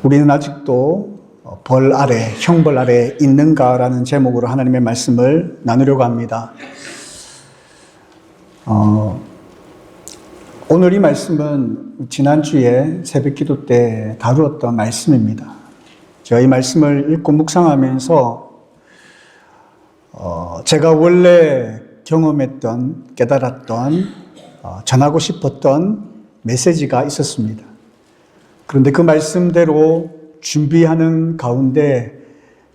우리는 아직도 벌 아래, 형벌 아래 있는가라는 제목으로 하나님의 말씀을 나누려고 합니다. 오늘 이 말씀은 지난주에 새벽기도 때 다루었던 말씀입니다. 제가 이 말씀을 읽고 묵상하면서 제가 원래 경험했던, 깨달았던, 전하고 싶었던 메시지가 있었습니다. 그런데 그 말씀대로 준비하는 가운데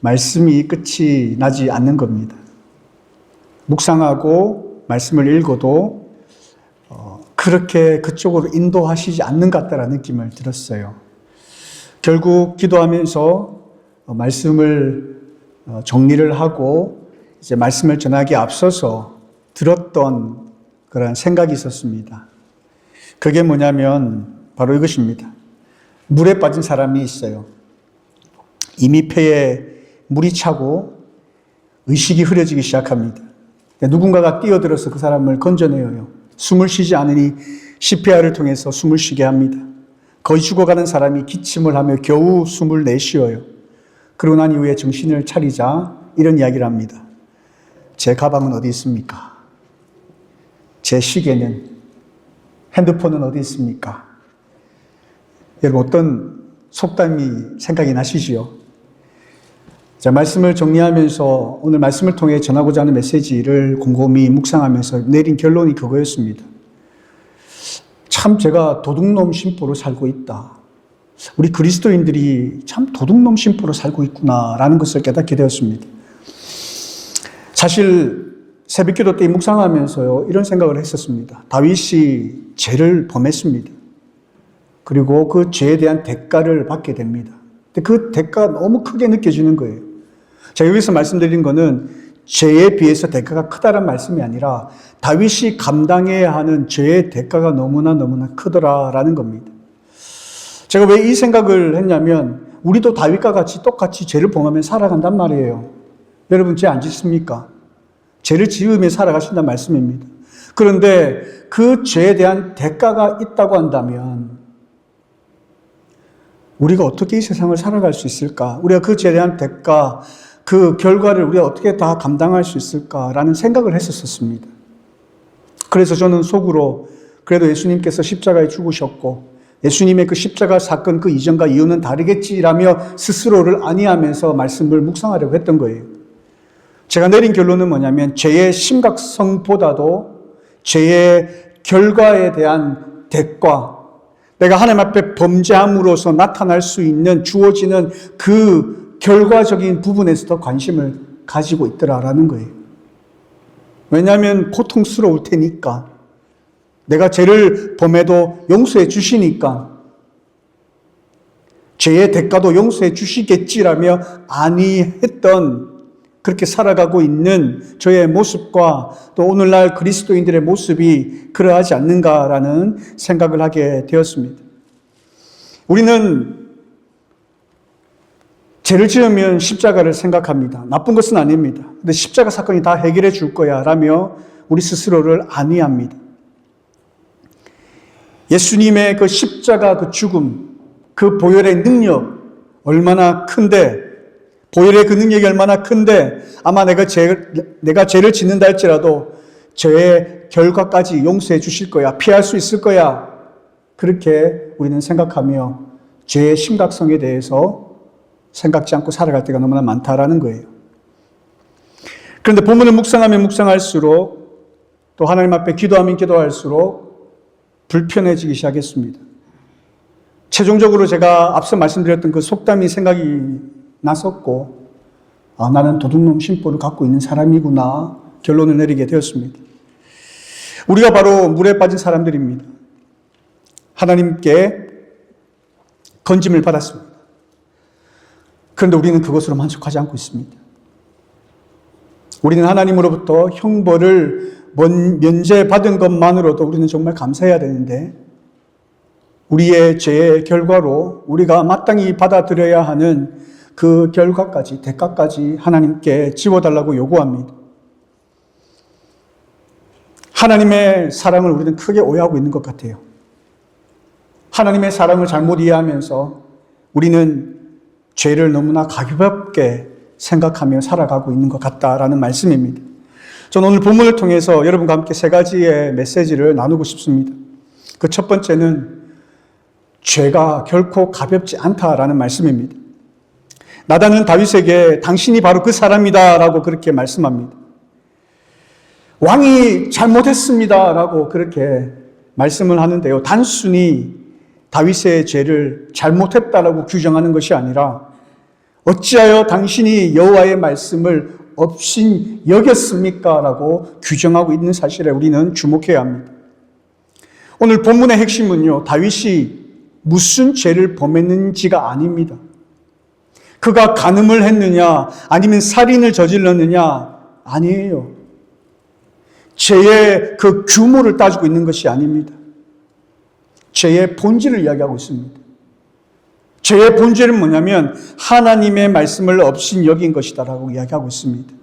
말씀이 끝이 나지 않는 겁니다. 묵상하고 말씀을 읽어도 그렇게 그쪽으로 인도하시지 않는 것 같다는 느낌을 들었어요. 결국 기도하면서 말씀을 정리를 하고 이제 말씀을 전하기에 앞서서 들었던 그런 생각이 있었습니다. 그게 뭐냐면 바로 이것입니다. 물에 빠진 사람이 있어요. 이미 폐에 물이 차고 의식이 흐려지기 시작합니다. 누군가가 뛰어들어서 그 사람을 건져내어요. 숨을 쉬지 않으니 CPR을 통해서 숨을 쉬게 합니다. 거의 죽어가는 사람이 기침을 하며 겨우 숨을 내쉬어요. 그러고 난 이후에 정신을 차리자 이런 이야기를 합니다. 제 가방은 어디 있습니까? 제 시계는, 핸드폰은 어디 있습니까? 여러분 어떤 속담이 생각이 나시지요? 자, 말씀을 정리하면서 오늘 말씀을 통해 전하고자 하는 메시지를 곰곰이 묵상하면서 내린 결론이 그거였습니다. 참 제가 도둑놈 심보로 살고 있다. 우리 그리스도인들이 참 도둑놈 심보로 살고 있구나라는 것을 깨닫게 되었습니다. 사실 새벽기도 때 묵상하면서요 이런 생각을 했었습니다. 다윗이 죄를 범했습니다. 그리고 그 죄에 대한 대가를 받게 됩니다. 근데 그 대가가 너무 크게 느껴지는 거예요. 제가 여기서 말씀드린 거는 죄에 비해서 대가가 크다는 말씀이 아니라 다윗이 감당해야 하는 죄의 대가가 너무나 크더라라는 겁니다. 제가 왜 이 생각을 했냐면 우리도 다윗과 같이 똑같이 죄를 범하며 살아간단 말이에요. 여러분 죄 안 짓습니까? 죄를 지으며 살아가신다는 말씀입니다. 그런데 그 죄에 대한 대가가 있다고 한다면 우리가 어떻게 이 세상을 살아갈 수 있을까? 우리가 그 죄에 대한 대가, 그 결과를 우리가 어떻게 다 감당할 수 있을까라는 생각을 했었습니다. 그래서 저는 속으로 그래도 예수님께서 십자가에 죽으셨고 예수님의 그 십자가 사건 그 이전과 이후는 다르겠지라며 스스로를 안위하면서 말씀을 묵상하려고 했던 거예요. 제가 내린 결론은 뭐냐면 죄의 심각성보다도 죄의 결과에 대한 대가, 내가 하나님 앞에 범죄함으로써 나타날 수 있는 주어지는 그 결과적인 부분에서 더 관심을 가지고 있더라라는 거예요. 왜냐하면 고통스러울 테니까. 내가 죄를 범해도 용서해 주시니까. 죄의 대가도 용서해 주시겠지라며 안위했던 그렇게 살아가고 있는 저의 모습과 또 오늘날 그리스도인들의 모습이 그러하지 않는가라는 생각을 하게 되었습니다. 우리는 죄를 지으면 십자가를 생각합니다. 나쁜 것은 아닙니다. 근데 십자가 사건이 다 해결해 줄 거야 라며 우리 스스로를 안위합니다. 예수님의 그 십자가 그 죽음, 그 보혈의 능력 얼마나 큰데, 보혈의 그 능력이 얼마나 큰데 아마 내가 죄를 짓는다 할지라도 죄의 결과까지 용서해 주실 거야. 피할 수 있을 거야. 그렇게 우리는 생각하며 죄의 심각성에 대해서 생각지 않고 살아갈 때가 너무나 많다라는 거예요. 그런데 본문을 묵상하면 묵상할수록 또 하나님 앞에 기도하면 기도할수록 불편해지기 시작했습니다. 최종적으로 제가 앞서 말씀드렸던 그 속담이 생각이 났었고 나는 도둑놈 심보를 갖고 있는 사람이구나 결론을 내리게 되었습니다. 우리가 바로 물에 빠진 사람들입니다. 하나님께 건짐을 받았습니다. 그런데 우리는 그것으로 만족하지 않고 있습니다. 우리는 하나님으로부터 형벌을 면제받은 것만으로도 우리는 정말 감사해야 되는데 우리의 죄의 결과로 우리가 마땅히 받아들여야 하는 그 결과까지, 대가까지 하나님께 지워달라고 요구합니다. 하나님의 사랑을 우리는 크게 오해하고 있는 것 같아요. 하나님의 사랑을 잘못 이해하면서 우리는 죄를 너무나 가볍게 생각하며 살아가고 있는 것 같다라는 말씀입니다. 저는 오늘 본문을 통해서 여러분과 함께 세 가지의 메시지를 나누고 싶습니다. 그 첫 번째는 죄가 결코 가볍지 않다라는 말씀입니다. 나단은 다윗에게 당신이 바로 그 사람이다 라고 그렇게 말씀합니다. 왕이 잘못했습니다 라고 그렇게 말씀을 하는데요. 단순히 다윗의 죄를 잘못했다라고 규정하는 것이 아니라 어찌하여 당신이 여호와의 말씀을 없인 여겼습니까? 라고 규정하고 있는 사실에 우리는 주목해야 합니다. 오늘 본문의 핵심은요, 다윗이 무슨 죄를 범했는지가 아닙니다. 그가 간음을 했느냐, 아니면 살인을 저질렀느냐, 아니에요. 죄의 그 규모를 따지고 있는 것이 아닙니다. 죄의 본질을 이야기하고 있습니다. 죄의 본질은 뭐냐면 하나님의 말씀을 없인 여긴 것이다라고 이야기하고 있습니다.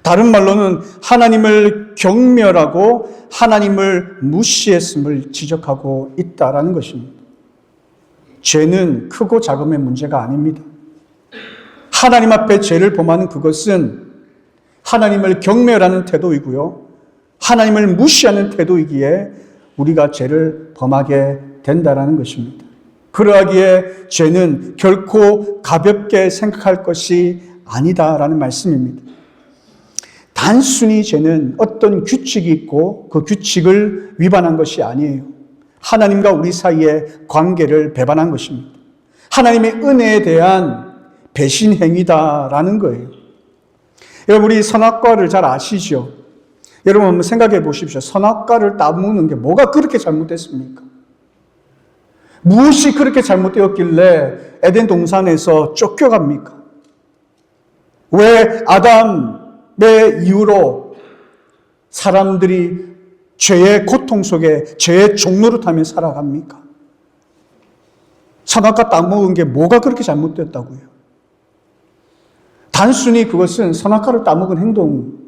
다른 말로는 하나님을 경멸하고 하나님을 무시했음을 지적하고 있다라는 것입니다. 죄는 크고 작음의 문제가 아닙니다. 하나님 앞에 죄를 범하는 그것은 하나님을 경멸하는 태도이고요. 하나님을 무시하는 태도이기에 우리가 죄를 범하게 된다라는 것입니다. 그러하기에 죄는 결코 가볍게 생각할 것이 아니다라는 말씀입니다. 단순히 죄는 어떤 규칙이 있고 그 규칙을 위반한 것이 아니에요. 하나님과 우리 사이의 관계를 배반한 것입니다. 하나님의 은혜에 대한 배신 행위다라는 거예요. 여러분, 우리 선악과를 잘 아시죠? 여러분 한번 생각해 보십시오. 선악과를 따먹는 게 뭐가 그렇게 잘못됐습니까? 무엇이 그렇게 잘못되었길래 에덴 동산에서 쫓겨갑니까? 왜 아담의 이후로 사람들이 죄의 고통 속에 죄의 종로를 타며 살아갑니까? 선악과 따먹은 게 뭐가 그렇게 잘못됐다고요? 단순히 그것은 선악과를 따먹은 행동,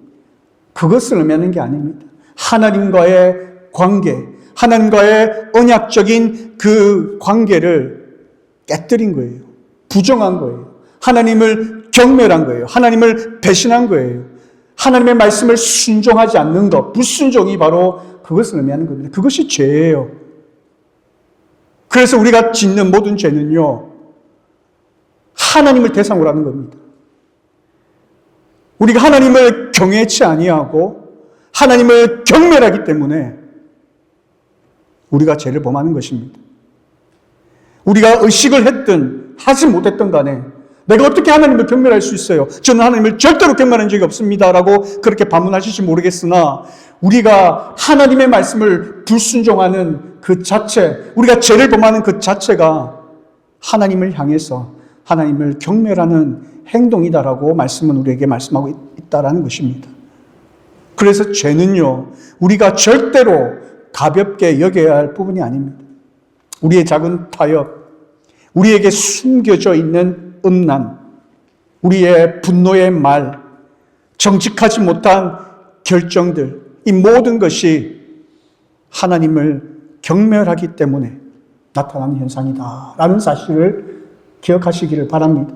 그것을 의미하는 게 아닙니다. 하나님과의 관계, 하나님과의 언약적인 그 관계를 깨뜨린 거예요. 부정한 거예요. 하나님을 경멸한 거예요. 하나님을 배신한 거예요. 하나님의 말씀을 순종하지 않는 것, 불순종이 바로 그것을 의미하는 겁니다. 그것이 죄예요. 그래서 우리가 짓는 모든 죄는요, 하나님을 대상으로 하는 겁니다. 우리가 하나님을 경외치 아니하고 하나님을 경멸하기 때문에 우리가 죄를 범하는 것입니다. 우리가 의식을 했든 하지 못했든 간에 내가 어떻게 하나님을 경멸할 수 있어요? 저는 하나님을 절대로 경멸한 적이 없습니다 라고 그렇게 반문하실지 모르겠으나 우리가 하나님의 말씀을 불순종하는 그 자체, 우리가 죄를 범하는 그 자체가 하나님을 향해서 하나님을 경멸하는 행동이다라고 말씀은 우리에게 말씀하고 있다라는 것입니다. 그래서 죄는요, 우리가 절대로 가볍게 여겨야 할 부분이 아닙니다. 우리의 작은 타협, 우리에게 숨겨져 있는 음란, 우리의 분노의 말, 정직하지 못한 결정들, 이 모든 것이 하나님을 경멸하기 때문에 나타나는 현상이다라는 사실을 기억하시기를 바랍니다.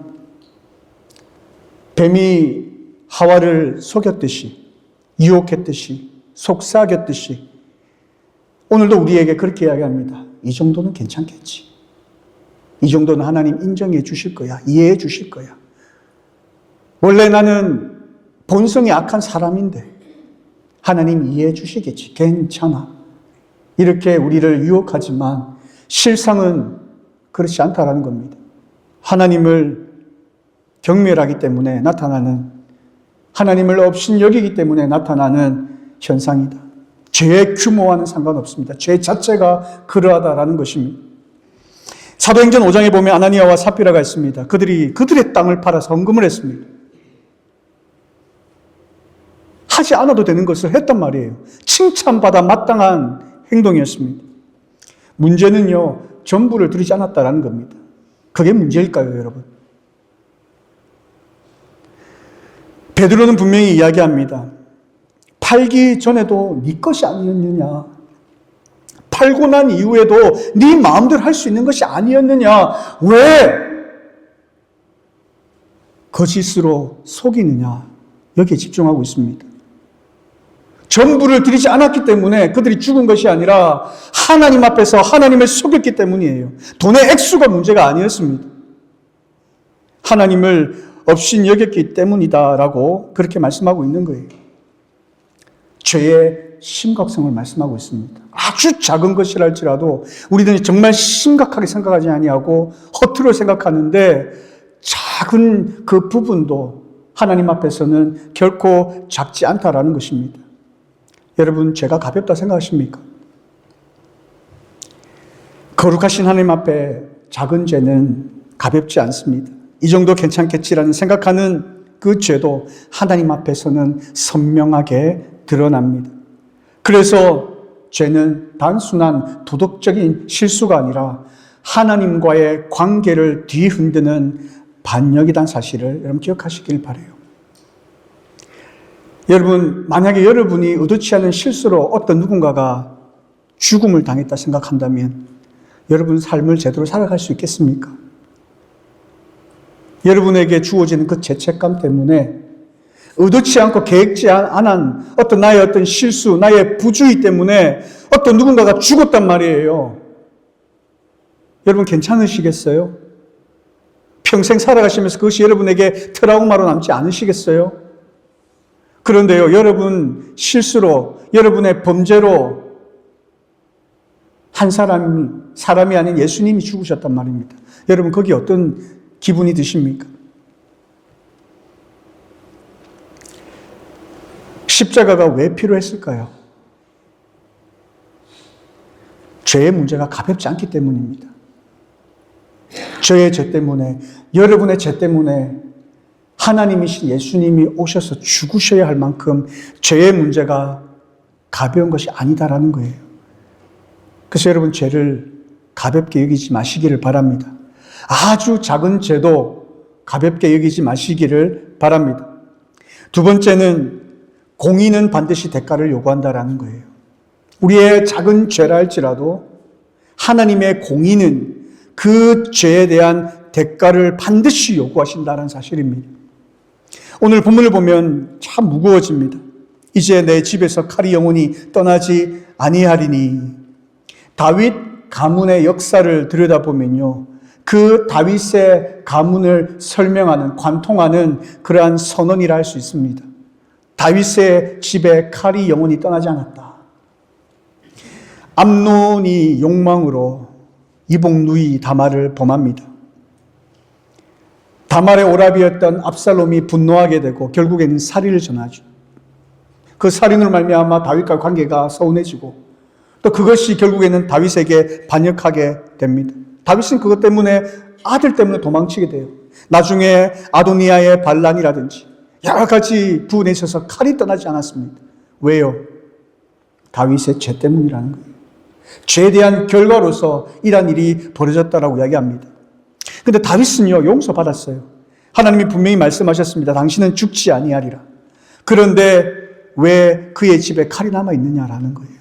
뱀이 하와를 속였듯이, 유혹했듯이, 속삭였듯이 오늘도 우리에게 그렇게 이야기합니다. 이 정도는 괜찮겠지. 이 정도는 하나님 인정해 주실 거야. 이해해 주실 거야. 원래 나는 본성이 악한 사람인데 하나님 이해해 주시겠지. 괜찮아. 이렇게 우리를 유혹하지만 실상은 그렇지 않다라는 겁니다. 하나님을 경멸하기 때문에 나타나는, 하나님을 없인 여기기 때문에 나타나는 현상이다. 죄의 규모와는 상관없습니다. 죄 자체가 그러하다라는 것입니다. 사도행전 5장에 보면 아나니아와 삽비라가 있습니다. 그들의 땅을 팔아서 헌금을 했습니다. 하지 않아도 되는 것을 했단 말이에요. 칭찬받아 마땅한 행동이었습니다. 문제는요, 전부를 드리지 않았다라는 겁니다. 그게 문제일까요, 여러분? 베드로는 분명히 이야기합니다. 팔기 전에도 네 것이 아니었느냐? 팔고 난 이후에도 네 마음대로 할 수 있는 것이 아니었느냐? 왜 거짓으로 속이느냐, 여기에 집중하고 있습니다. 전부를 드리지 않았기 때문에 그들이 죽은 것이 아니라 하나님 앞에서 하나님을 속였기 때문이에요. 돈의 액수가 문제가 아니었습니다. 하나님을 없인 여겼기 때문이다라고 그렇게 말씀하고 있는 거예요. 죄의 심각성을 말씀하고 있습니다. 아주 작은 것이랄지라도 우리들이 정말 심각하게 생각하지 아니하고 허투루 생각하는데 작은 그 부분도 하나님 앞에서는 결코 작지 않다라는 것입니다. 여러분, 죄가 가볍다 생각하십니까? 거룩하신 하나님 앞에 작은 죄는 가볍지 않습니다. 이 정도 괜찮겠지라는 생각하는 그 죄도 하나님 앞에서는 선명하게 드러납니다. 그래서 죄는 단순한 도덕적인 실수가 아니라 하나님과의 관계를 뒤흔드는 반역이란 사실을 여러분 기억하시길 바라요. 여러분, 만약에 여러분이 의도치 않은 실수로 어떤 누군가가 죽음을 당했다 생각한다면 여러분 삶을 제대로 살아갈 수 있겠습니까? 여러분에게 주어지는 그 죄책감 때문에 의도치 않고 계획지 않은 어떤 나의 어떤 실수, 나의 부주의 때문에 어떤 누군가가 죽었단 말이에요. 여러분 괜찮으시겠어요? 평생 살아가시면서 그것이 여러분에게 트라우마로 남지 않으시겠어요? 그런데요, 여러분 실수로, 여러분의 범죄로 한 사람이 아닌 예수님이 죽으셨단 말입니다. 여러분 거기 어떤 기분이 드십니까? 십자가가 왜 필요했을까요? 죄의 문제가 가볍지 않기 때문입니다. 저의 죄 때문에, 여러분의 죄 때문에 하나님이신 예수님이 오셔서 죽으셔야 할 만큼 죄의 문제가 가벼운 것이 아니다라는 거예요. 그래서 여러분 죄를 가볍게 여기지 마시기를 바랍니다. 아주 작은 죄도 가볍게 여기지 마시기를 바랍니다. 두 번째는 공의는 반드시 대가를 요구한다라는 거예요. 우리의 작은 죄라 할지라도 하나님의 공의는 그 죄에 대한 대가를 반드시 요구하신다는 사실입니다. 오늘 본문을 보면 참 무거워집니다. 이제 내 집에서 칼이 영원히 떠나지 아니하리니. 다윗 가문의 역사를 들여다보면요, 그 다윗의 가문을 설명하는, 관통하는 그러한 선언이라 할 수 있습니다. 다윗의 집에 칼이 영원히 떠나지 않았다. 암논이 욕망으로 이복 누이 다말을 범합니다. 다말의 오라비였던 압살롬이 분노하게 되고 결국에는 살인을 전하죠. 그 살인으로 말미암아 다윗과 관계가 서운해지고 또 그것이 결국에는 다윗에게 반역하게 됩니다. 다윗은 그것 때문에 아들 때문에 도망치게 돼요. 나중에 아도니아의 반란이라든지 여러 가지 부분에 있어서 칼이 떠나지 않았습니다. 왜요? 다윗의 죄 때문이라는 거예요. 죄에 대한 결과로서 이러한 일이 벌어졌다라고 이야기합니다. 그런데 다윗은요, 용서받았어요. 하나님이 분명히 말씀하셨습니다. 당신은 죽지 아니하리라. 그런데 왜 그의 집에 칼이 남아있느냐라는 거예요.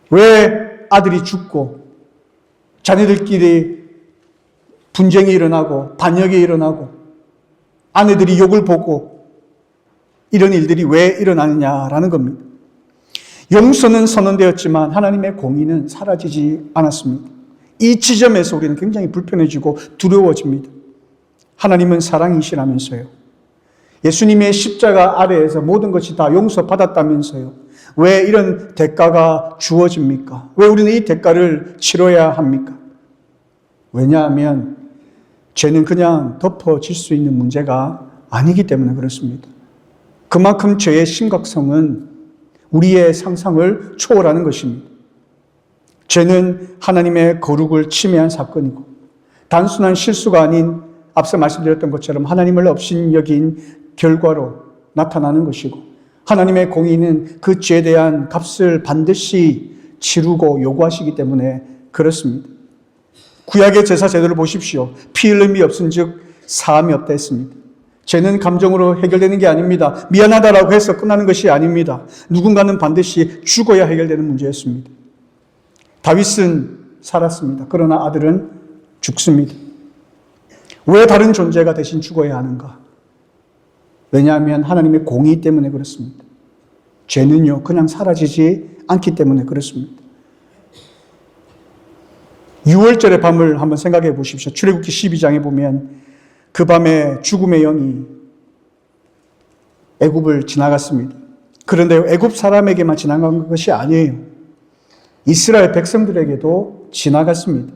왜 아들이 죽고 자녀들끼리 분쟁이 일어나고 반역이 일어나고 아내들이 욕을 보고 이런 일들이 왜 일어나느냐라는 겁니다. 용서는 선언되었지만 하나님의 공의는 사라지지 않았습니다. 이 지점에서 우리는 굉장히 불편해지고 두려워집니다. 하나님은 사랑이시라면서요. 예수님의 십자가 아래에서 모든 것이 다 용서받았다면서요. 왜 이런 대가가 주어집니까? 왜 우리는 이 대가를 치러야 합니까? 왜냐하면 죄는 그냥 덮어질 수 있는 문제가 아니기 때문에 그렇습니다. 그만큼 죄의 심각성은 우리의 상상을 초월하는 것입니다. 죄는 하나님의 거룩을 침해한 사건이고 단순한 실수가 아닌 앞서 말씀드렸던 것처럼 하나님을 업신여긴 결과로 나타나는 것이고 하나님의 공의는 그 죄에 대한 값을 반드시 치르고 요구하시기 때문에 그렇습니다. 구약의 제사 제도를 보십시오. 피 흘림이 없은즉 사함이 없다 했습니다. 죄는 감정으로 해결되는 게 아닙니다. 미안하다라고 해서 끝나는 것이 아닙니다. 누군가는 반드시 죽어야 해결되는 문제였습니다. 다윗은 살았습니다. 그러나 아들은 죽습니다. 왜 다른 존재가 대신 죽어야 하는가? 왜냐하면 하나님의 공의 때문에 그렇습니다. 죄는요, 그냥 사라지지 않기 때문에 그렇습니다. 6월절의 밤을 한번 생각해 보십시오. 출애굽기 12장에 보면 그 밤에 죽음의 영이 애굽을 지나갔습니다. 그런데 애굽 사람에게만 지나간 것이 아니에요. 이스라엘 백성들에게도 지나갔습니다.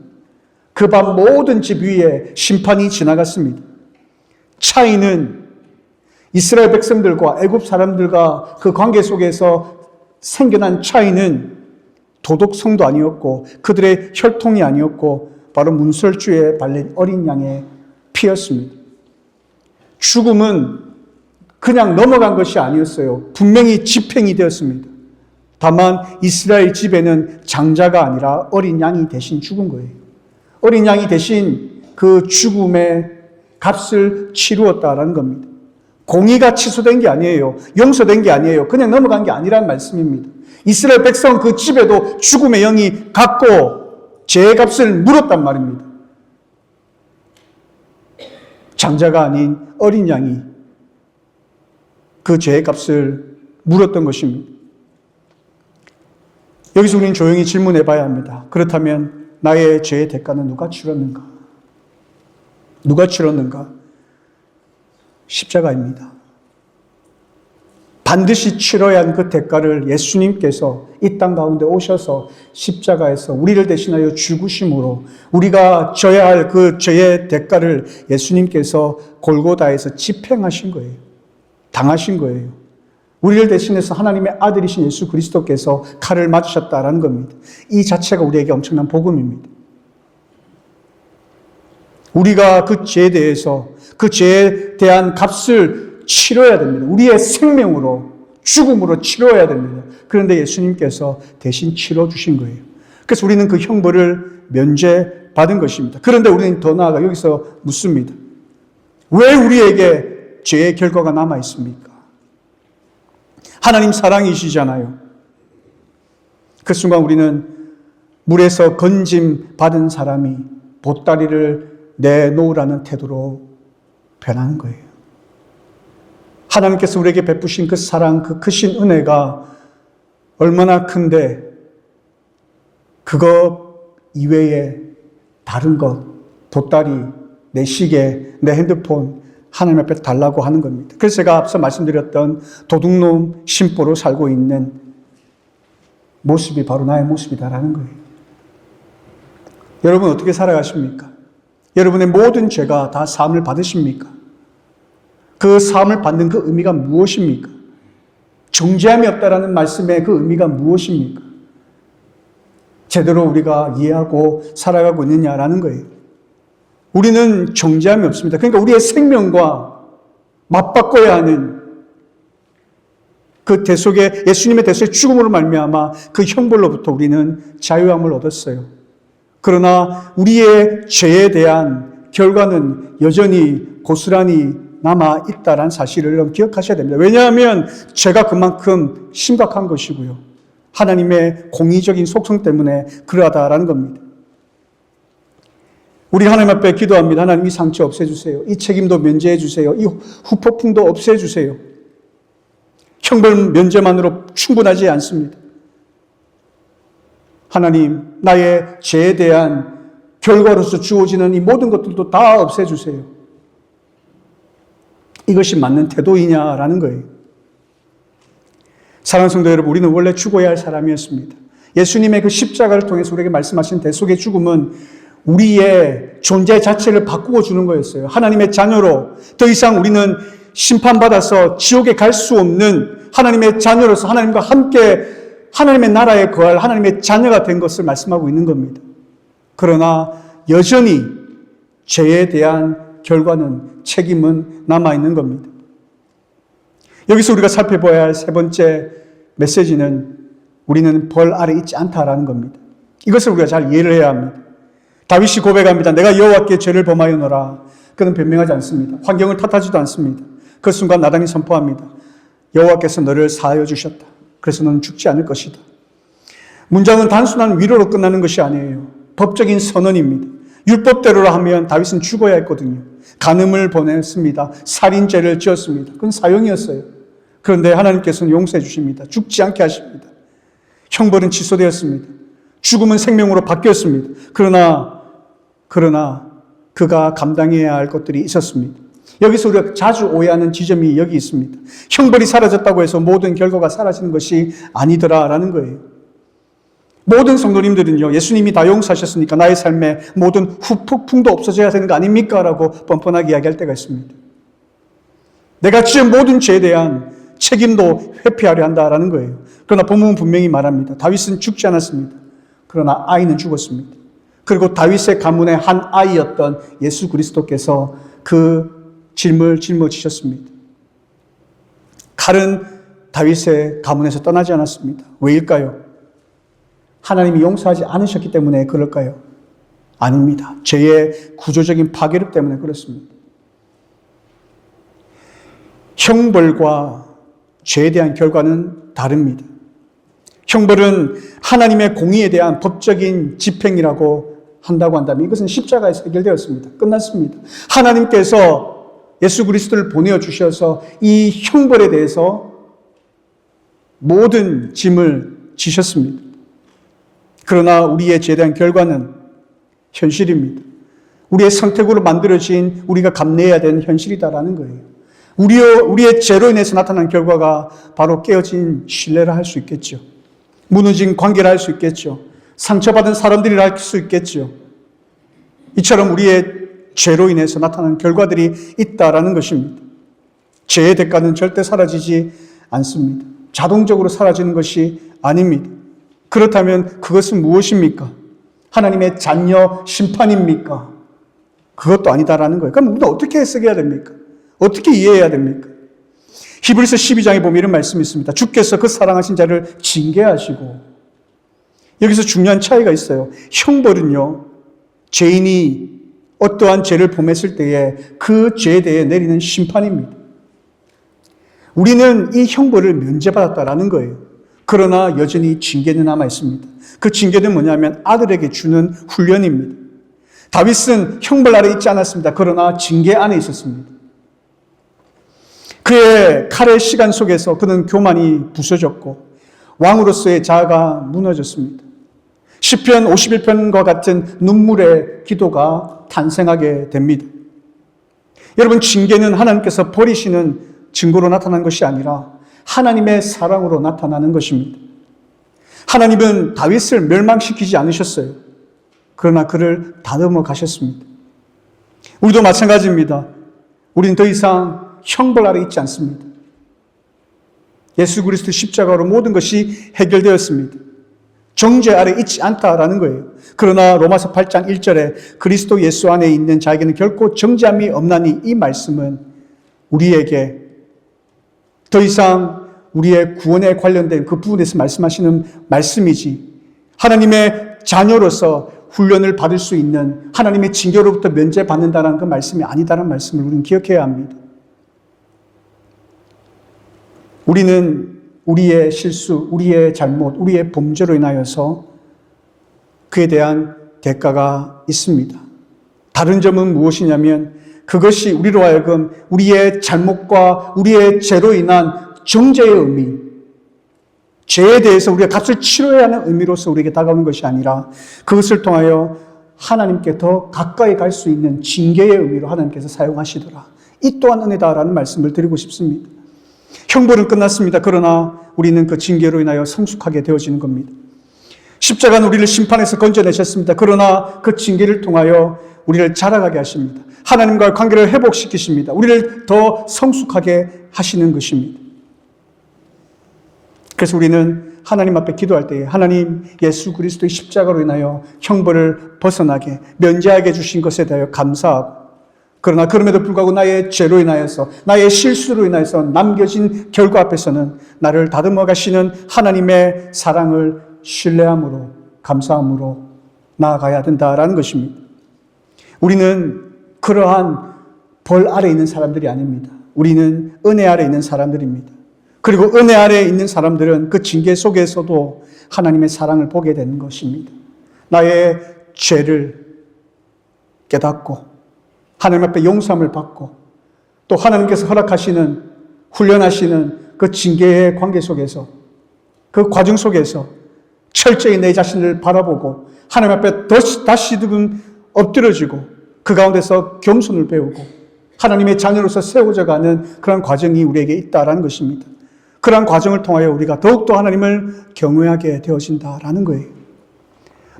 그 밤 모든 집 위에 심판이 지나갔습니다. 차이는 이스라엘 백성들과 애굽 사람들과 그 관계 속에서 생겨난 차이는 도덕성도 아니었고 그들의 혈통이 아니었고 바로 문설주에 발린 어린 양의 피였습니다. 죽음은 그냥 넘어간 것이 아니었어요. 분명히 집행이 되었습니다. 다만 이스라엘 집에는 장자가 아니라 어린 양이 대신 죽은 거예요. 어린 양이 대신 그 죽음의 값을 치루었다라는 겁니다. 공의가 취소된 게 아니에요. 용서된 게 아니에요. 그냥 넘어간 게 아니라는 말씀입니다. 이스라엘 백성 그 집에도 죽음의 영이 갔고 죄의 값을 물었단 말입니다. 장자가 아닌 어린 양이 그 죄의 값을 물었던 것입니다. 여기서 우리는 조용히 질문해 봐야 합니다. 그렇다면 나의 죄의 대가는 누가 치렀는가? 누가 치렀는가? 십자가입니다. 반드시 치러야 한 그 대가를 예수님께서 이 땅 가운데 오셔서 십자가에서 우리를 대신하여 죽으심으로 우리가 져야 할 그 죄의 대가를 예수님께서 골고다에서 집행하신 거예요. 당하신 거예요. 우리를 대신해서 하나님의 아들이신 예수 그리스도께서 칼을 맞으셨다라는 겁니다. 이 자체가 우리에게 엄청난 복음입니다. 우리가 그 죄에 대해서 그 죄에 대한 값을 치러야 됩니다. 우리의 생명으로 죽음으로 치러야 됩니다. 그런데 예수님께서 대신 치러주신 거예요. 그래서 우리는 그 형벌을 면제받은 것입니다. 그런데 우리는 더 나아가 여기서 묻습니다. 왜 우리에게 죄의 결과가 남아 있습니까? 하나님 사랑이시잖아요. 그 순간 우리는 물에서 건짐 받은 사람이 보따리를 내놓으라는 태도로 변하는 거예요. 하나님께서 우리에게 베푸신 그 사랑, 그 크신 은혜가 얼마나 큰데 그것 이외에 다른 것, 보따리, 내 시계, 내 핸드폰 하나님 앞에 달라고 하는 겁니다. 그래서 제가 앞서 말씀드렸던 도둑놈 심보로 살고 있는 모습이 바로 나의 모습이다라는 거예요. 여러분 어떻게 살아가십니까? 여러분의 모든 죄가 다 사함을 받으십니까? 그 사함을 받는 그 의미가 무엇입니까? 정죄함이 없다라는 말씀의 그 의미가 무엇입니까? 제대로 우리가 이해하고 살아가고 있느냐라는 거예요. 우리는 정죄함이 없습니다. 그러니까 우리의 생명과 맞바꿔야 하는 그 대속의 예수님의 대속의 죽음으로 말미암아 그 형벌로부터 우리는 자유함을 얻었어요. 그러나 우리의 죄에 대한 결과는 여전히 고스란히 남아 있다는 사실을 여러분 기억하셔야 됩니다. 왜냐하면 죄가 그만큼 심각한 것이고요. 하나님의 공의적인 속성 때문에 그러하다라는 겁니다. 우리 하나님 앞에 기도합니다. 하나님 이 상처 없애주세요. 이 책임도 면제해 주세요. 이 후폭풍도 없애주세요. 형벌 면제만으로 충분하지 않습니다. 하나님, 나의 죄에 대한 결과로서 주어지는 이 모든 것들도 다 없애주세요. 이것이 맞는 태도이냐라는 거예요. 사랑하는 성도 여러분, 우리는 원래 죽어야 할 사람이었습니다. 예수님의 그 십자가를 통해서 우리에게 말씀하신 대속의 죽음은 우리의 존재 자체를 바꾸어 주는 거였어요. 하나님의 자녀로 더 이상 우리는 심판받아서 지옥에 갈 수 없는 하나님의 자녀로서 하나님과 함께 하나님의 나라에 거할 하나님의 자녀가 된 것을 말씀하고 있는 겁니다. 그러나 여전히 죄에 대한 결과는 책임은 남아있는 겁니다. 여기서 우리가 살펴봐야 할 세 번째 메시지는 우리는 벌 아래 있지 않다라는 겁니다. 이것을 우리가 잘 이해를 해야 합니다. 다윗이 고백합니다. 내가 여호와께 죄를 범하였노라. 그는 변명하지 않습니다. 환경을 탓하지도 않습니다. 그 순간 나단이 선포합니다. 여호와께서 너를 사하여 주셨다. 그래서 너는 죽지 않을 것이다. 문장은 단순한 위로로 끝나는 것이 아니에요. 법적인 선언입니다. 율법대로 하면 다윗은 죽어야 했거든요. 간음을 보냈습니다. 살인죄를 지었습니다. 그건 사형이었어요. 그런데 하나님께서는 용서해 주십니다. 죽지 않게 하십니다. 형벌은 취소되었습니다. 죽음은 생명으로 바뀌었습니다. 그러나 그가 감당해야 할 것들이 있었습니다. 여기서 우리가 자주 오해하는 지점이 여기 있습니다. 형벌이 사라졌다고 해서 모든 결과가 사라지는 것이 아니더라라는 거예요. 모든 성도님들은요, 예수님이 다 용서하셨으니까 나의 삶에 모든 후폭풍도 없어져야 되는 거 아닙니까? 라고 뻔뻔하게 이야기할 때가 있습니다. 내가 지은 모든 죄에 대한 책임도 회피하려 한다라는 거예요. 그러나 본문은 분명히 말합니다. 다윗은 죽지 않았습니다. 그러나 아이는 죽었습니다. 그리고 다윗의 가문의 한 아이였던 예수 그리스도께서 그 짐을 짊어지셨습니다. 칼은 다윗의 가문에서 떠나지 않았습니다. 왜일까요? 하나님이 용서하지 않으셨기 때문에 그럴까요? 아닙니다. 죄의 구조적인 파괴력 때문에 그렇습니다. 형벌과 죄에 대한 결과는 다릅니다. 형벌은 하나님의 공의에 대한 법적인 집행이라고 한다고 한다면 이것은 십자가에서 해결되었습니다. 끝났습니다. 하나님께서 예수 그리스도를 보내주셔서 이 형벌에 대해서 모든 짐을 지셨습니다. 그러나 우리의 죄에 대한 결과는 현실입니다. 우리의 선택으로 만들어진 우리가 감내해야 되는 현실이다라는 거예요. 우리의 죄로 인해서 나타난 결과가 바로 깨어진 신뢰를 할 수 있겠죠. 무너진 관계를 할 수 있겠죠. 상처받은 사람들이라 할 수 있겠죠. 이처럼 우리의 죄로 인해서 나타난 결과들이 있다라는 것입니다. 죄의 대가는 절대 사라지지 않습니다. 자동적으로 사라지는 것이 아닙니다. 그렇다면 그것은 무엇입니까? 하나님의 잔여 심판입니까? 그것도 아니다라는 거예요. 그럼 우리는 어떻게 해석해야 됩니까? 어떻게 이해해야 됩니까? 히브리서 12장에 보면 이런 말씀이 있습니다. 주께서 그 사랑하신 자를 징계하시고, 여기서 중요한 차이가 있어요. 형벌은요, 죄인이 어떠한 죄를 범했을 때에 그 죄에 대해 내리는 심판입니다. 우리는 이 형벌을 면제받았다라는 거예요. 그러나 여전히 징계는 남아 있습니다. 그 징계는 뭐냐면 아들에게 주는 훈련입니다. 다윗은 형벌 아래 있지 않았습니다. 그러나 징계 안에 있었습니다. 그의 칼의 시간 속에서 그는 교만이 부서졌고 왕으로서의 자아가 무너졌습니다. 시편 51편과 같은 눈물의 기도가 탄생하게 됩니다. 여러분, 징계는 하나님께서 버리시는 증거로 나타난 것이 아니라 하나님의 사랑으로 나타나는 것입니다. 하나님은 다윗을 멸망시키지 않으셨어요. 그러나 그를 다듬어 가셨습니다. 우리도 마찬가지입니다. 우리는 더 이상 형벌 아래 있지 않습니다. 예수 그리스도 십자가로 모든 것이 해결되었습니다. 정죄 아래 있지 않다라는 거예요. 그러나 로마서 8장 1절에 그리스도 예수 안에 있는 자에게는 결코 정죄함이 없나니, 이 말씀은 우리에게 더 이상 우리의 구원에 관련된 그 부분에서 말씀하시는 말씀이지, 하나님의 자녀로서 훈련을 받을 수 있는, 하나님의 징계로부터 면제받는다는 그 말씀이 아니다라는 말씀을 우리는 기억해야 합니다. 우리는 우리의 실수, 우리의 잘못, 우리의 범죄로 인하여서 그에 대한 대가가 있습니다. 다른 점은 무엇이냐면 그것이 우리로 하여금 우리의 잘못과 우리의 죄로 인한 정죄의 의미, 죄에 대해서 우리가 값을 치러야 하는 의미로서 우리에게 다가오는 것이 아니라 그것을 통하여 하나님께 더 가까이 갈 수 있는 징계의 의미로 하나님께서 사용하시더라. 이 또한 은혜다라는 말씀을 드리고 싶습니다. 형벌은 끝났습니다. 그러나 우리는 그 징계로 인하여 성숙하게 되어지는 겁니다. 십자가는 우리를 심판에서 건져내셨습니다. 그러나 그 징계를 통하여 우리를 자라가게 하십니다. 하나님과의 관계를 회복시키십니다. 우리를 더 성숙하게 하시는 것입니다. 그래서 우리는 하나님 앞에 기도할 때에 하나님, 예수 그리스도의 십자가로 인하여 형벌을 벗어나게, 면제하게 해주신 것에 대하여 감사하고, 그러나 그럼에도 불구하고 나의 죄로 인하여서, 나의 실수로 인하여서 남겨진 결과 앞에서는 나를 다듬어 가시는 하나님의 사랑을 신뢰함으로, 감사함으로 나아가야 된다라는 것입니다. 우리는 그러한 벌 아래 있는 사람들이 아닙니다. 우리는 은혜 아래 있는 사람들입니다. 그리고 은혜 아래 있는 사람들은 그 징계 속에서도 하나님의 사랑을 보게 되는 것입니다. 나의 죄를 깨닫고 하나님 앞에 용서함을 받고 또 하나님께서 허락하시는 훈련하시는 그 징계의 관계 속에서 그 과정 속에서 철저히 내 자신을 바라보고 하나님 앞에 다시 엎드려지고 그 가운데서 겸손을 배우고 하나님의 자녀로서 세워져가는 그런 과정이 우리에게 있다라는 것입니다. 그러한 과정을 통하여 우리가 더욱더 하나님을 경외하게 되어진다라는 거예요.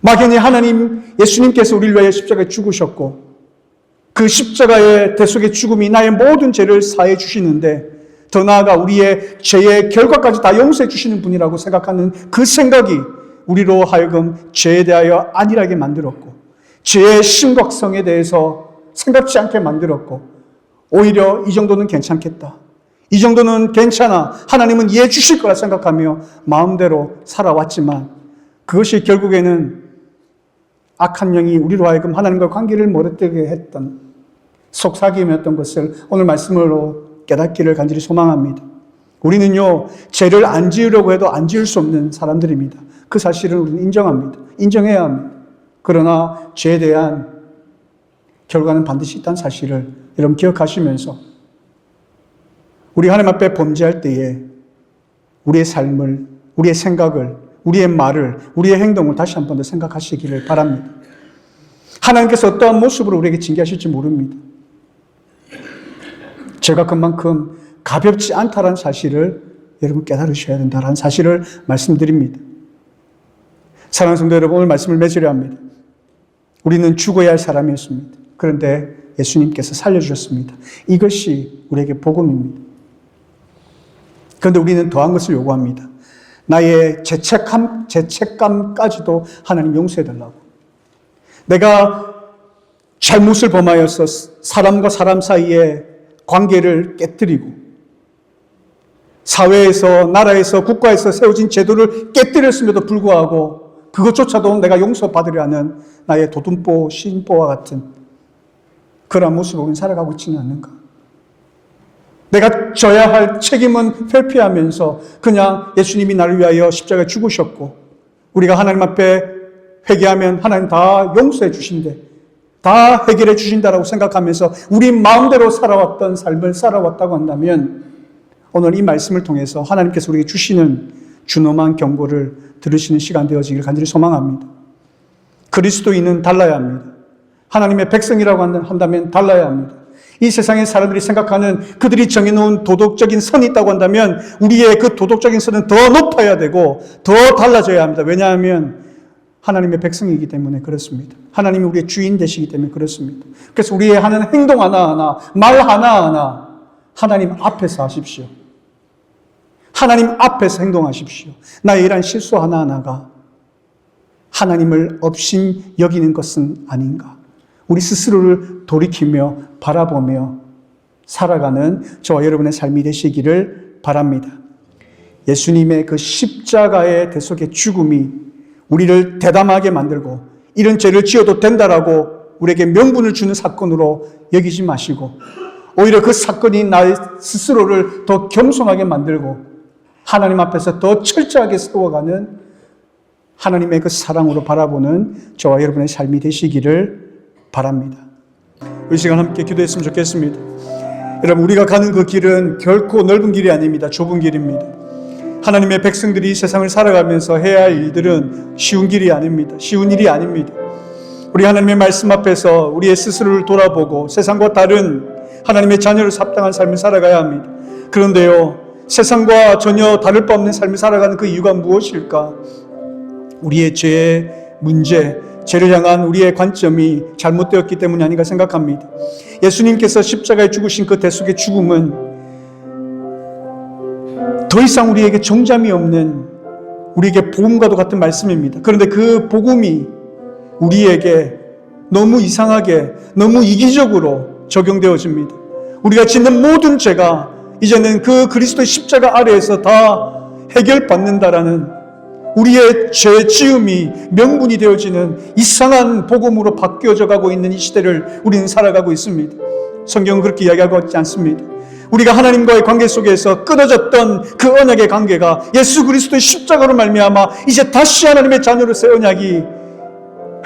막연히 예수님께서 우리를 위하여 십자가에 죽으셨고 그 십자가의 대속의 죽음이 나의 모든 죄를 사해 주시는데 더 나아가 우리의 죄의 결과까지 다 용서해 주시는 분이라고 생각하는 그 생각이 우리로 하여금 죄에 대하여 안일하게 만들었고 죄의 심각성에 대해서 생각지 않게 만들었고 오히려 이 정도는 괜찮겠다. 이 정도는 괜찮아. 하나님은 이해해 주실 거라 생각하며 마음대로 살아왔지만 그것이 결국에는 악한 영이 우리로 하여금 하나님과 관계를 멀어뜨리게 했던 속삭임이었던 것을 오늘 말씀으로 깨닫기를 간절히 소망합니다. 우리는요, 죄를 안 지으려고 해도 안 지을 수 없는 사람들입니다. 그 사실을 우리는 인정합니다. 인정해야 합니다. 그러나 죄에 대한 결과는 반드시 있다는 사실을 여러분 기억하시면서 우리 하나님 앞에 범죄할 때에 우리의 삶을, 우리의 생각을, 우리의 말을, 우리의 행동을 다시 한 번 더 생각하시기를 바랍니다. 하나님께서 어떠한 모습으로 우리에게 징계하실지 모릅니다. 죄가 그만큼 가볍지 않다는 사실을 여러분 깨달으셔야 된다는 사실을 말씀드립니다. 사랑하는 성도 여러분, 오늘 말씀을 맺으려 합니다. 우리는 죽어야 할 사람이었습니다. 그런데 예수님께서 살려주셨습니다. 이것이 우리에게 복음입니다. 그런데 우리는 더한 것을 요구합니다. 나의 죄책감까지도 하나님 용서해달라고. 내가 잘못을 범하여서 사람과 사람 사이에 관계를 깨뜨리고 사회에서, 나라에서, 국가에서 세워진 제도를 깨뜨렸음에도 불구하고 그것조차도 내가 용서받으려 하는 나의 도둔보, 시인보와 같은 그런 모습으로 우리는 살아가고 있지는 않는가? 내가 져야 할 책임은 회피하면서 그냥 예수님이 나를 위하여 십자가에 죽으셨고 우리가 하나님 앞에 회개하면 하나님 다 용서해 주신대, 다 해결해 주신다라고 생각하면서 우리 마음대로 살아왔던 삶을 살아왔다고 한다면 오늘 이 말씀을 통해서 하나님께서 우리에게 주시는 준엄한 경고를 들으시는 시간 되어지기를 간절히 소망합니다. 그리스도인은 달라야 합니다. 하나님의 백성이라고 한다면 달라야 합니다. 이 세상의 사람들이 생각하는 그들이 정해놓은 도덕적인 선이 있다고 한다면 우리의 그 도덕적인 선은 더 높아야 되고 더 달라져야 합니다. 왜냐하면 하나님의 백성이기 때문에 그렇습니다. 하나님이 우리의 주인 되시기 때문에 그렇습니다. 그래서 우리의 하는 행동 하나하나, 말 하나하나 하나님 앞에서 하십시오. 하나님 앞에서 행동하십시오. 나의 이러한 실수 하나하나가 하나님을 업신 여기는 것은 아닌가. 우리 스스로를 돌이키며 바라보며 살아가는 저와 여러분의 삶이 되시기를 바랍니다. 예수님의 그 십자가의 대속의 죽음이 우리를 대담하게 만들고 이런 죄를 지어도 된다라고 우리에게 명분을 주는 사건으로 여기지 마시고 오히려 그 사건이 나의 스스로를 더 겸손하게 만들고 하나님 앞에서 더 철저하게 세워가는 하나님의 그 사랑으로 바라보는 저와 여러분의 삶이 되시기를 바랍니다. 이 시간 함께 기도했으면 좋겠습니다. 여러분, 우리가 가는 그 길은 결코 넓은 길이 아닙니다. 좁은 길입니다. 하나님의 백성들이 이 세상을 살아가면서 해야 할 일들은 쉬운 길이 아닙니다. 쉬운 일이 아닙니다. 우리 하나님의 말씀 앞에서 우리의 스스로를 돌아보고 세상과 다른 하나님의 자녀를 합당한 삶을 살아가야 합니다. 그런데요, 세상과 전혀 다를 바 없는 삶을 살아가는 그 이유가 무엇일까? 우리의 죄의 문제, 죄를 향한 우리의 관점이 잘못되었기 때문이 아닌가 생각합니다. 예수님께서 십자가에 죽으신 그 대속의 죽음은 더 이상 우리에게 정잠이 없는 우리에게 복음과도 같은 말씀입니다. 그런데 그 복음이 우리에게 너무 이상하게, 너무 이기적으로 적용되어집니다. 우리가 짓는 모든 죄가 이제는 그 그리스도의 십자가 아래에서 다 해결받는다라는 우리의 죄 지음이 명분이 되어지는 이상한 복음으로 바뀌어져 가고 있는 이 시대를 우리는 살아가고 있습니다. 성경은 그렇게 이야기하고 있지 않습니다. 우리가 하나님과의 관계 속에서 끊어졌던 그 언약의 관계가 예수 그리스도의 십자가로 말미암아 이제 다시 하나님의 자녀로서의 언약이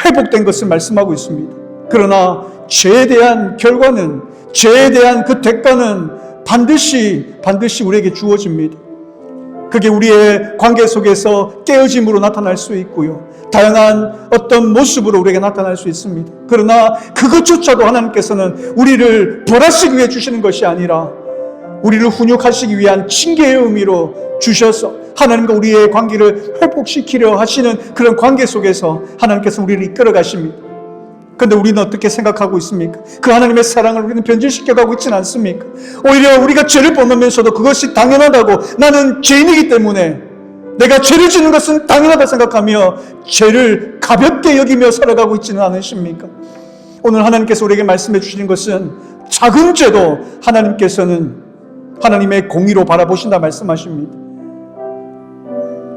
회복된 것을 말씀하고 있습니다. 그러나 죄에 대한 결과는, 죄에 대한 그 대가는 반드시 우리에게 주어집니다. 그게 우리의 관계 속에서 깨어짐으로 나타날 수 있고요, 다양한 어떤 모습으로 우리에게 나타날 수 있습니다. 그러나 그것조차도 하나님께서는 우리를 벌하시기 위해 주시는 것이 아니라 우리를 훈육하시기 위한 징계의 의미로 주셔서 하나님과 우리의 관계를 회복시키려 하시는 그런 관계 속에서 하나님께서 우리를 이끌어 가십니다. 그런데 우리는 어떻게 생각하고 있습니까? 그 하나님의 사랑을 우리는 변질시켜가고 있지는 않습니까? 오히려 우리가 죄를 범하면서도 그것이 당연하다고, 나는 죄인이기 때문에 내가 죄를 짓는 것은 당연하다 생각하며 죄를 가볍게 여기며 살아가고 있지는 않으십니까? 오늘 하나님께서 우리에게 말씀해 주시는 것은 작은 죄도 하나님께서는 하나님의 공의로 바라보신다 말씀하십니다.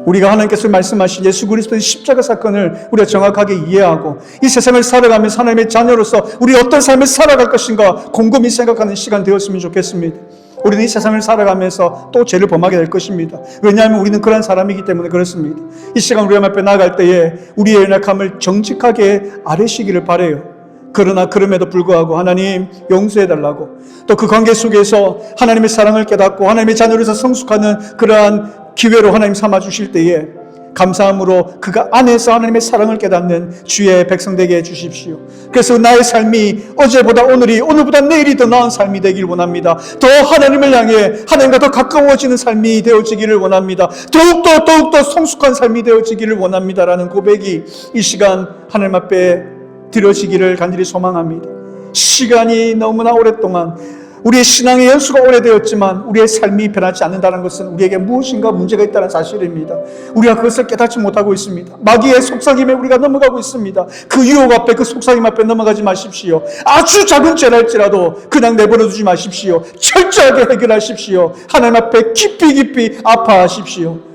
우리가 하나님께서 말씀하신 예수 그리스도의 십자가 사건을 우리가 정확하게 이해하고 이 세상을 살아가면서 하나님의 자녀로서 우리 어떤 삶을 살아갈 것인가 곰곰이 생각하는 시간 되었으면 좋겠습니다. 우리는 이 세상을 살아가면서 또 죄를 범하게 될 것입니다. 왜냐하면 우리는 그런 사람이기 때문에 그렇습니다. 이 시간 우리 앞에 나아갈 때에 우리의 연약함을 정직하게 아뢰시기를 바라요. 그러나 그럼에도 불구하고 하나님 용서해달라고, 또 그 관계 속에서 하나님의 사랑을 깨닫고 하나님의 자녀로서 성숙하는 그러한 기회로 하나님 삼아주실 때에 감사함으로 그 안에서 하나님의 사랑을 깨닫는 주의 백성 되게 해주십시오. 그래서 나의 삶이 어제보다 오늘이, 오늘보다 내일이 더 나은 삶이 되길 원합니다. 더 하나님을 향해 하나님과 더 가까워지는 삶이 되어지기를 원합니다. 더욱더 성숙한 삶이 되어지기를 원합니다라는 고백이 이 시간 하나님 앞에 드려지기를 간절히 소망합니다. 시간이 너무나 오랫동안, 우리의 신앙의 연수가 오래되었지만 우리의 삶이 변하지 않는다는 것은 우리에게 무엇인가 문제가 있다는 사실입니다. 우리가 그것을 깨닫지 못하고 있습니다. 마귀의 속삭임에 우리가 넘어가고 있습니다. 그 유혹 앞에, 그 속삭임 앞에 넘어가지 마십시오. 아주 작은 죄랄지라도 그냥 내버려 두지 마십시오. 철저하게 해결하십시오. 하나님 앞에 깊이 아파하십시오.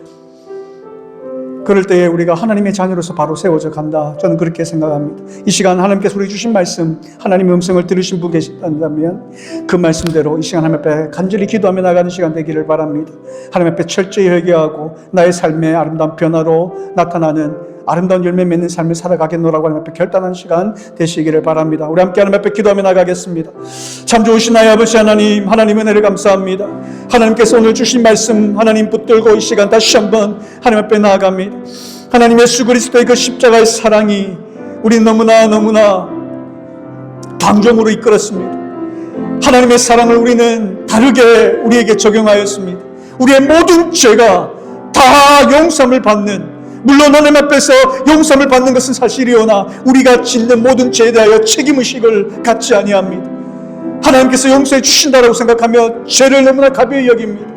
그럴 때에 우리가 하나님의 자녀로서 바로 세워져 간다, 저는 그렇게 생각합니다. 이 시간 하나님께서 우리 주신 말씀, 하나님의 음성을 들으신 분 계시다면 그 말씀대로 이 시간 하나님 앞에 간절히 기도하며 나가는 시간 되기를 바랍니다. 하나님 앞에 철저히 회개하고 나의 삶의 아름다운 변화로 나타나는 아름다운 열매 맺는 삶을 살아가겠노라고 하나님 앞에 결단하는 시간 되시기를 바랍니다. 우리 함께 하나님 앞에 기도하며 나가겠습니다. 참 좋으신 나의 아버지 하나님, 하나님 은혜를 감사합니다. 하나님께서 오늘 주신 말씀 하나님 붙들고 이 시간 다시 한번 하나님 앞에 나아갑니다. 하나님 예수 그리스도의 그 십자가의 사랑이 우리 너무나 방종으로 이끌었습니다. 하나님의 사랑을 우리는 다르게 우리에게 적용하였습니다. 우리의 모든 죄가 다 용서함을 받는, 물론 하나님 앞에서 용서함을 받는 것은 사실이오나 우리가 짓는 모든 죄에 대하여 책임의식을 갖지 아니합니다. 하나님께서 용서해 주신다라고 생각하며 죄를 너무나 가벼이 여깁니다.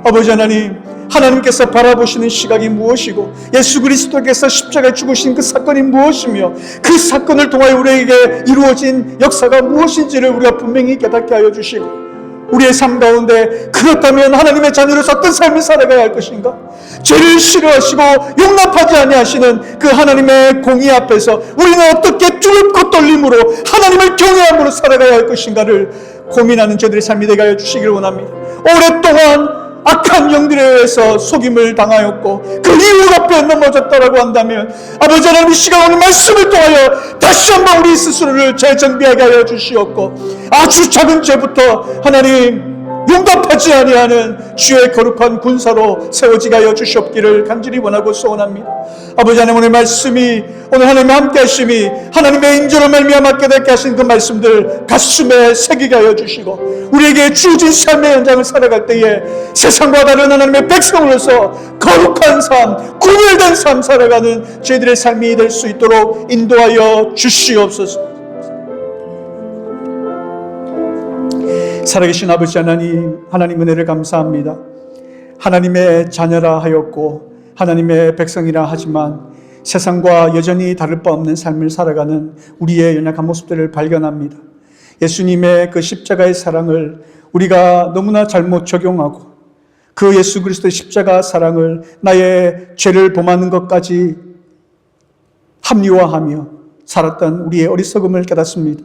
아버지 하나님, 하나님께서 바라보시는 시각이 무엇이고 예수 그리스도께서 십자가에 죽으신 그 사건이 무엇이며 그 사건을 통하여 우리에게 이루어진 역사가 무엇인지를 우리가 분명히 깨닫게 하여 주시고, 우리의 삶 가운데 그렇다면 하나님의 자녀로서 어떤 삶을 살아가야 할 것인가, 죄를 싫어하시고 용납하지 아니하시는 그 하나님의 공의 앞에서 우리는 어떻게 두렵고 떨림으로 하나님을 경외함으로 살아가야 할 것인가를 고민하는 저들의 삶이 되게 하여 주시기를 원합니다. 오랫동안 악한 영들에 의해서 속임을 당하였고 그 이유 앞에 넘어졌다라고 한다면 아버지 하나님, 이 시간 오늘 말씀을 통하여 다시 한번 우리 스스로를 재정비하게 하여 주시옵고 아주 작은 죄부터 하나님 용납하지 아니하는 주의 거룩한 군사로 세워지게 하여 주시옵기를 간절히 원하고 소원합니다. 아버지 하나님, 오늘 말씀이, 오늘 하나님의 함께 하심이 하나님의 인조로 말미암아 깨닫게 하신 그 말씀들 가슴에 새기게 하여 주시고 우리에게 주어진 삶의 현장을 살아갈 때에 세상과 다른 하나님의 백성으로서 거룩한 삶, 구별된 삶 살아가는 저희들의 삶이 될 수 있도록 인도하여 주시옵소서. 살아계신 아버지 하나님, 하나님 은혜를 감사합니다. 하나님의 자녀라 하였고 하나님의 백성이라 하지만 세상과 여전히 다를 바 없는 삶을 살아가는 우리의 연약한 모습들을 발견합니다. 예수님의 그 십자가의 사랑을 우리가 너무나 잘못 적용하고 그 예수 그리스도의 십자가 사랑을 나의 죄를 범하는 것까지 합리화하며 살았던 우리의 어리석음을 깨닫습니다.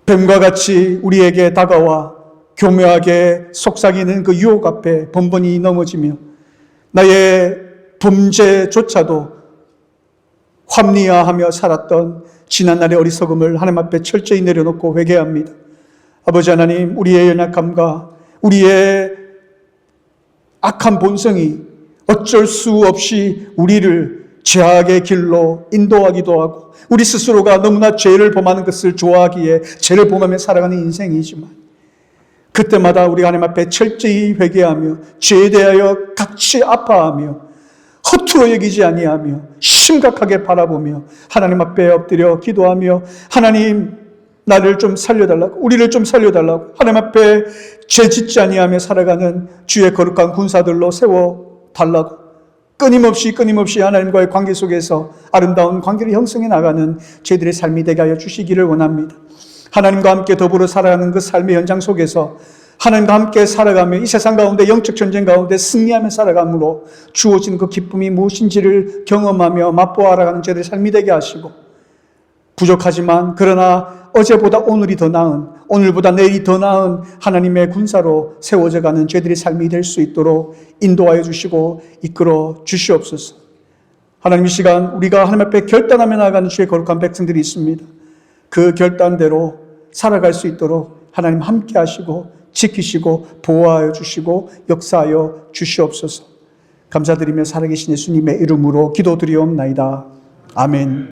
뱀과 같이 우리에게 다가와 교묘하게 속삭이는 그 유혹 앞에 번번이 넘어지며 나의 범죄조차도 합리화하며 살았던 지난날의 어리석음을 하나님 앞에 철저히 내려놓고 회개합니다. 아버지 하나님, 우리의 연약함과 우리의 악한 본성이 어쩔 수 없이 우리를 죄악의 길로 인도하기도 하고, 우리 스스로가 너무나 죄를 범하는 것을 좋아하기에 죄를 범하며 살아가는 인생이지만, 그때마다 우리 하나님 앞에 철저히 회개하며 죄에 대하여 같이 아파하며 허투루 여기지 아니하며 심각하게 바라보며 하나님 앞에 엎드려 기도하며, 하나님 나를 좀 살려달라고, 우리를 좀 살려달라고, 하나님 앞에 죄 짓지 아니하며 살아가는 주의 거룩한 군사들로 세워달라고, 끊임없이 하나님과의 관계 속에서 아름다운 관계를 형성해 나가는 저희들의 삶이 되게 하여 주시기를 원합니다. 하나님과 함께 더불어 살아가는 그 삶의 현장 속에서 하나님과 함께 살아가며 이 세상 가운데 영적 전쟁 가운데 승리하며 살아감으로 주어진 그 기쁨이 무엇인지를 경험하며 맛보아 알아가는 저희들의 삶이 되게 하시고, 부족하지만 그러나 어제보다 오늘이 더 나은, 오늘보다 내일이 더 나은 하나님의 군사로 세워져 가는 저희들의 삶이 될 수 있도록 인도하여 주시고 이끌어 주시옵소서. 하나님, 이 시간 우리가 하나님 앞에 결단하며 나아가는 주의 거룩한 백성들이 있습니다. 그 결단대로 살아갈 수 있도록 하나님 함께 하시고 지키시고 보호하여 주시고 역사하여 주시옵소서. 감사드리며 살아계신 예수님의 이름으로 기도드리옵나이다. 아멘.